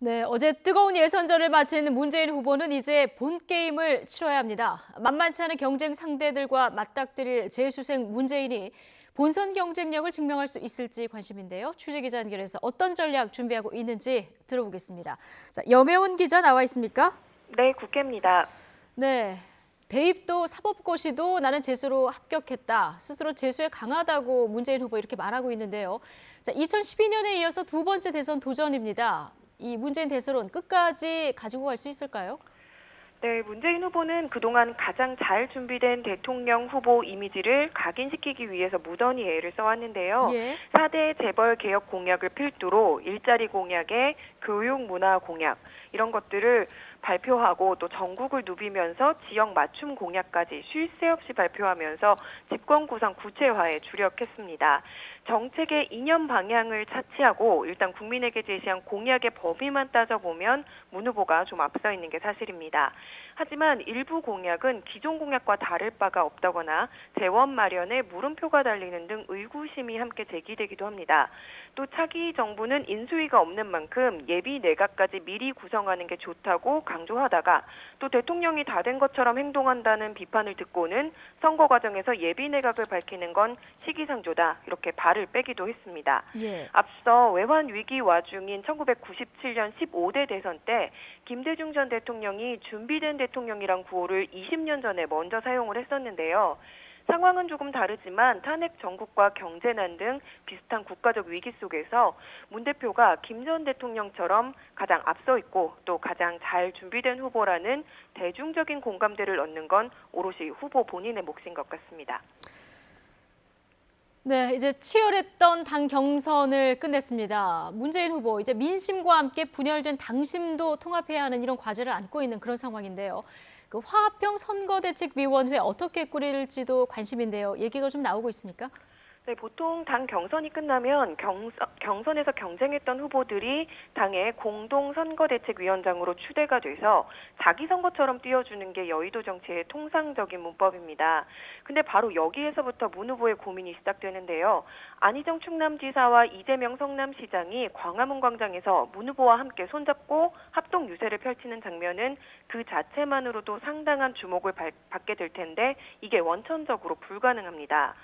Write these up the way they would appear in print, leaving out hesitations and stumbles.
네, 어제 뜨거운 예선전을 마친 문재인 후보는 이제 본 게임을 치러야 합니다. 만만치 않은 경쟁 상대들과 맞닥뜨릴 재수생 문재인이 본선 경쟁력을 증명할 수 있을지 관심인데요. 취재기자 연결해서 어떤 전략 준비하고 있는지 들어보겠습니다. 자, 염혜원 기자 나와 있습니까? 네, 국회입니다. 네, 대입도 사법고시도 나는 재수로 합격했다. 스스로 재수에 강하다고 문재인 후보 이렇게 말하고 있는데요. 자, 2012년에 이어서 두 번째 대선 도전입니다. 이 문재인 대선론 끝까지 가지고 갈 수 있을까요? 네, 문재인 후보는 그동안 가장 잘 준비된 대통령 후보 이미지를 각인시키기 위해서 무던히 애를 써왔는데요. 예. 4대 재벌 개혁 공약을 필두로 일자리 공약에 교육 문화 공약 이런 것들을 발표하고 또 전국을 누비면서 지역 맞춤 공약까지 쉴 새 없이 발표하면서 집권 구상 구체화에 주력했습니다. 정책의 이념 방향을 차치하고 일단 국민에게 제시한 공약의 범위만 따져보면 문 후보가 좀 앞서 있는 게 사실입니다. 하지만 일부 공약은 기존 공약과 다를 바가 없다거나 재원 마련에 물음표가 달리는 등 의구심이 함께 제기되기도 합니다. 또 차기 정부는 인수위가 없는 만큼 예비 내각까지 미리 구성하는 게 좋다고 강조하다가 또 대통령이 다 된 것처럼 행동한다는 비판을 듣고는 선거 과정에서 예비 내각을 밝히는 건 시기상조다 이렇게 발을 빼기도 했습니다. 예. 앞서 외환 위기 와중인 1997년 15대 대선 때 김대중 전 대통령이 준비된 대통령이란 구호를 20년 전에 먼저 사용을 했었는데요. 상황은 조금 다르지만 탄핵 정국과 경제난 등 비슷한 국가적 위기 속에서 문 대표가 김 전 대통령처럼 가장 앞서 있고 또 가장 잘 준비된 후보라는 대중적인 공감대를 얻는 건 오롯이 후보 본인의 몫인 것 같습니다. 네, 이제 치열했던 당 경선을 끝냈습니다. 문재인 후보, 이제 민심과 함께 분열된 당심도 통합해야 하는 이런 과제를 안고 있는 그런 상황인데요. 그 화합형 선거대책위원회 어떻게 꾸릴지도 관심인데요. 얘기가 좀 나오고 있습니까? 네, 보통 당 경선이 끝나면 경선에서 경쟁했던 후보들이 당의 공동선거대책위원장으로 추대가 돼서 자기 선거처럼 띄워주는 게 여의도 정치의 통상적인 문법입니다. 근데 바로 여기에서부터 문 후보의 고민이 시작되는데요. 안희정 충남지사와 이재명 성남시장이 광화문 광장에서 문 후보와 함께 손잡고 합동 유세를 펼치는 장면은 그 자체만으로도 상당한 주목을 받게 될 텐데 이게 원천적으로 불가능합니다.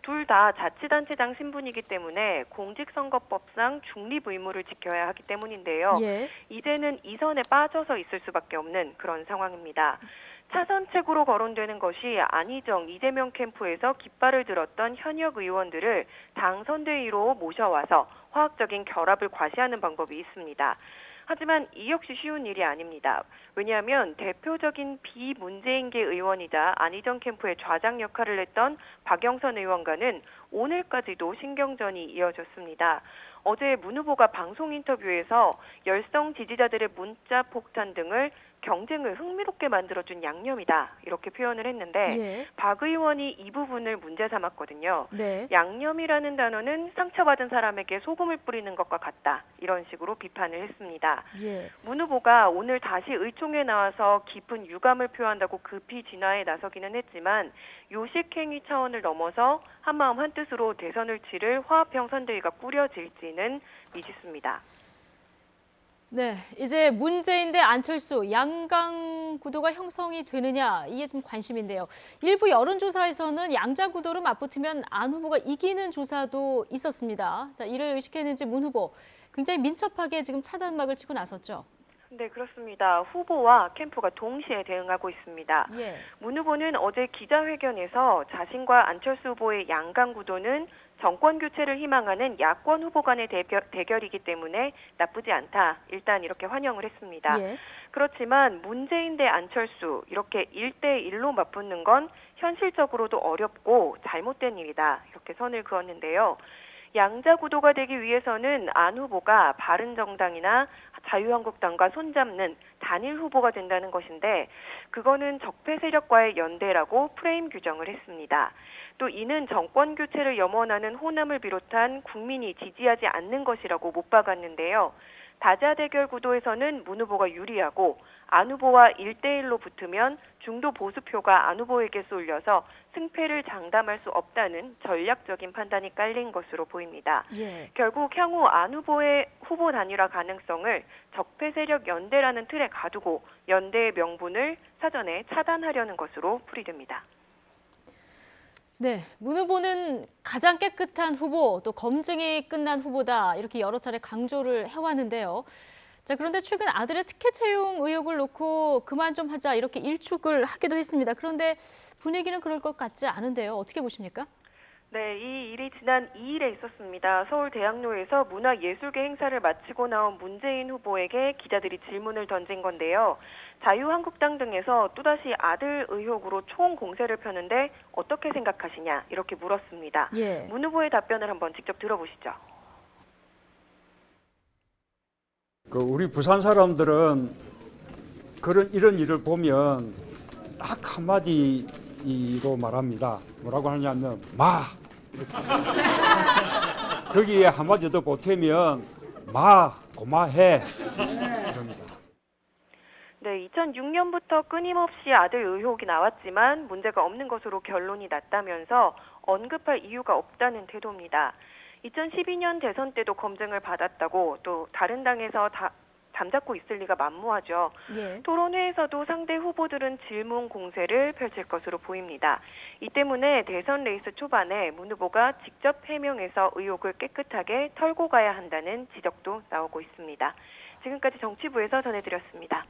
둘 다 자치단체장 신분이기 때문에 공직선거법상 중립 의무를 지켜야 하기 때문인데요. 예. 이제는 이 선에 빠져서 있을 수밖에 없는 그런 상황입니다. 차선책으로 거론되는 것이 안희정, 이재명 캠프에서 깃발을 들었던 현역 의원들을 당 선대위로 모셔와서 화학적인 결합을 과시하는 방법이 있습니다. 하지만 이 역시 쉬운 일이 아닙니다. 왜냐하면 대표적인 비문재인계 의원이자 안희정 캠프의 좌장 역할을 했던 박영선 의원과는 오늘까지도 신경전이 이어졌습니다. 어제 문 후보가 방송 인터뷰에서 열성 지지자들의 문자 폭탄 등을 경쟁을 흥미롭게 만들어준 양념이다 이렇게 표현을 했는데 예. 박 의원이 이 부분을 문제 삼았거든요. 네. 양념이라는 단어는 상처받은 사람에게 소금을 뿌리는 것과 같다 이런 식으로 비판을 했습니다. 예. 문 후보가 오늘 다시 의총에 나와서 깊은 유감을 표한다고 급히 진화에 나서기는 했지만 요식행위 차원을 넘어서 한마음 한뜻으로 대선을 치를 화합형 선대위가 꾸려질지는 미지수입니다. 네, 이제 문재인 대 안철수 양강 구도가 형성이 되느냐 이게 좀 관심인데요. 일부 여론조사에서는 양자 구도로 맞붙으면 안 후보가 이기는 조사도 있었습니다. 자, 이를 의식했는지 문 후보 굉장히 민첩하게 지금 차단막을 치고 나섰죠. 네, 그렇습니다. 후보와 캠프가 동시에 대응하고 있습니다. 예. 문 후보는 어제 기자회견에서 자신과 안철수 후보의 양강 구도는 정권 교체를 희망하는 야권 후보 간의 대결이기 때문에 나쁘지 않다. 일단 이렇게 환영을 했습니다. 예. 그렇지만 문재인 대 안철수 이렇게 1대1로 맞붙는 건 현실적으로도 어렵고 잘못된 일이다. 이렇게 선을 그었는데요. 양자 구도가 되기 위해서는 안 후보가 바른정당이나 자유한국당과 손잡는 단일 후보가 된다는 것인데 그거는 적폐 세력과의 연대라고 프레임 규정을 했습니다. 또 이는 정권 교체를 염원하는 호남을 비롯한 국민이 지지하지 않는 것이라고 못 박았는데요. 다자 대결 구도에서는 문 후보가 유리하고 안 후보와 1대1로 붙으면 중도 보수표가 안 후보에게 쏠려서 승패를 장담할 수 없다는 전략적인 판단이 깔린 것으로 보입니다. 예. 결국 향후 안 후보의 후보 단일화 가능성을 적폐 폐세력 연대라는 틀에 가두고 연대의 명분을 사전에 차단하려는 것으로 풀이됩니다. 네, 문 후보는 가장 깨끗한 후보, 또 검증이 끝난 후보다 이렇게 여러 차례 강조를 해왔는데요. 자, 그런데 최근 아들의 특혜 채용 의혹을 놓고 그만 좀 하자 이렇게 일축을 하기도 했습니다. 그런데 분위기는 그럴 것 같지 않은데요. 어떻게 보십니까? 네, 이 일이 지난 2일에 있었습니다. 서울대학로에서 문화예술계 행사를 마치고 나온 문재인 후보에게 기자들이 질문을 던진 건데요. 자유한국당 등에서 또다시 아들 의혹으로 총 공세를 펴는데 어떻게 생각하시냐 이렇게 물었습니다. 예. 문 후보의 답변을 한번 직접 들어보시죠. 우리 부산 사람들은 이런 일을 보면 딱 한마디로 말합니다. 뭐라고 하냐면 마 이렇게. 거기에 한마디 더 보태면 마 고마해 이럽니다. 네, 2006년부터 끊임없이 아들 의혹이 나왔지만 문제가 없는 것으로 결론이 났다면서 언급할 이유가 없다는 태도입니다. 2012년 대선 때도 검증을 받았다고 또 다른 당에서 잠잡고 있을 리가 만무하죠. 예. 토론회에서도 상대 후보들은 질문 공세를 펼칠 것으로 보입니다. 이 때문에 대선 레이스 초반에 문 후보가 직접 해명해서 의혹을 깨끗하게 털고 가야 한다는 지적도 나오고 있습니다. 지금까지 정치부에서 전해드렸습니다.